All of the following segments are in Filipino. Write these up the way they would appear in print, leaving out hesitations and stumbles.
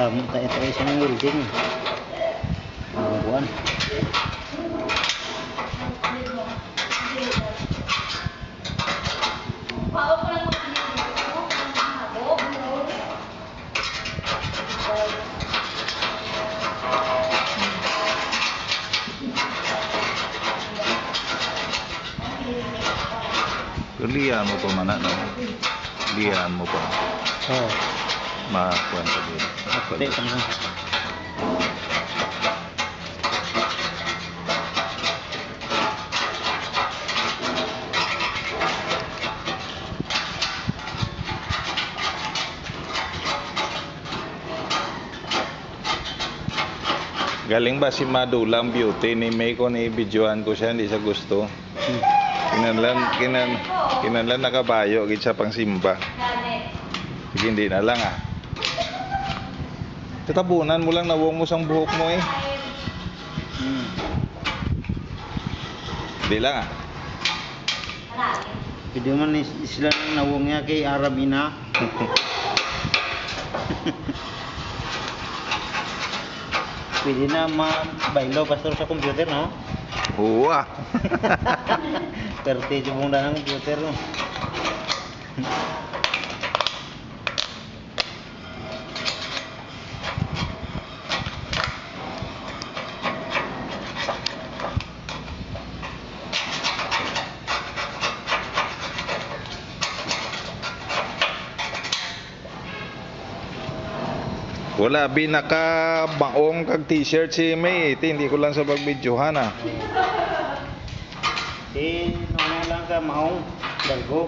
Ito ay isang welding. Buwan. Lihan mo pa man no? Lihan mo pa. Oo. Makakuan pa din. Hindi ka na. Galing ba si Madulang Beauty ni May ko ni videoan ko siya hindi sa gusto. Kinanlan nakabayo gid sa pangsimba. Sige hindi na lang ah. Tatabunan mo lang nawong mo sang buhok mo eh. Hindi lang ah. Pwede man sila nang nawong niya kay Arabina. Pwede na mabaylo pastor sa computer, no? Oo ah. Perte jumong na ng computer, no? Wala binaka baong kag t-shirt si May hindi ko lang sa pag-videohan ah. Nung lang ka maong dalgo.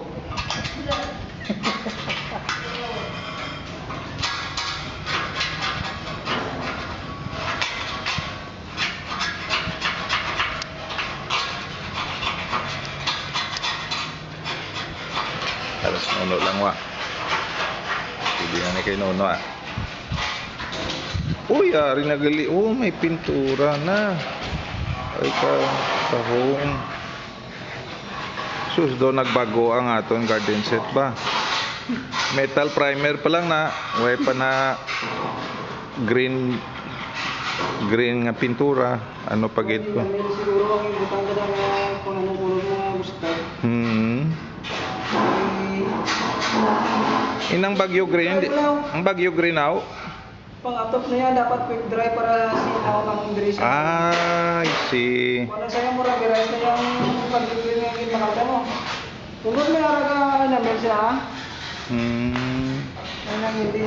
Halos nuno lang wa. Hindi na kay nuno ah. Uy, ari nagali. Oh, may pintura na. Ay kahong. Sus do nagbago ang aton garden set ba. Metal primer pa lang na. Way pa na green nga pintura. Ano pa gid ko? Siguro ang ibutang ka na kung anong kulay mo gusto. Inang Bagyo Green, ang Bagyo Green now. Pang-atop na yan, dapat quick dry para sinaw ng dressing. I see. Wala sa'yo mo rin, rice na yung pag-green na yung makata mo. Tungkol may araga na mel siya, ha? Yan ang hindi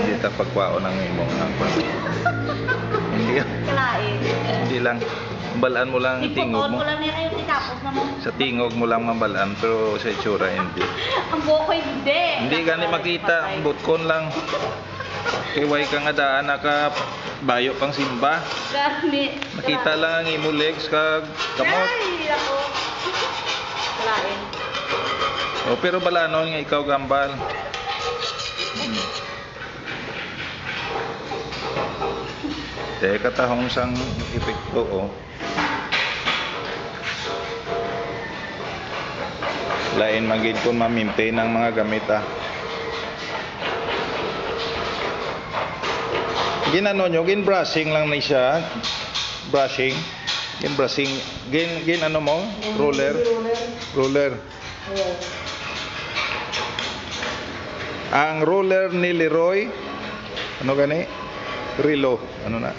Hindi ta pagkwao ng imong ng Hindi lang. Balaan mo lang tingog mo. Ipotol ko lang nila yung itapos naman. Sa tingog mo lang mabalaan pero sa itsura hindi. Ang buhok ko hindi. Hindi gani makita, butkon lang. Kiway ka nga daan naka bayo pang simba. Gani. Nakita lang ang imo legs kag kamot. Ay, ako. Kalain. O pero balanon nga ikaw gambal. Teka tahong sang epekto oh. Lain magid kun ma-maintain ang mga gamit ah. Ginano nyo, gin brushing lang ni siya. Brushing. Gin brushing. Gin ano mo? Roller. Roller. Ang roller ni Leroy. Ano gani? Rilo. Ano na?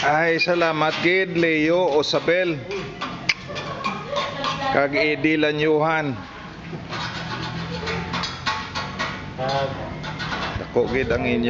Ay, salamat gid Leo Osabel. Kag Eddie Lanyuhan. Dako gid ang inyo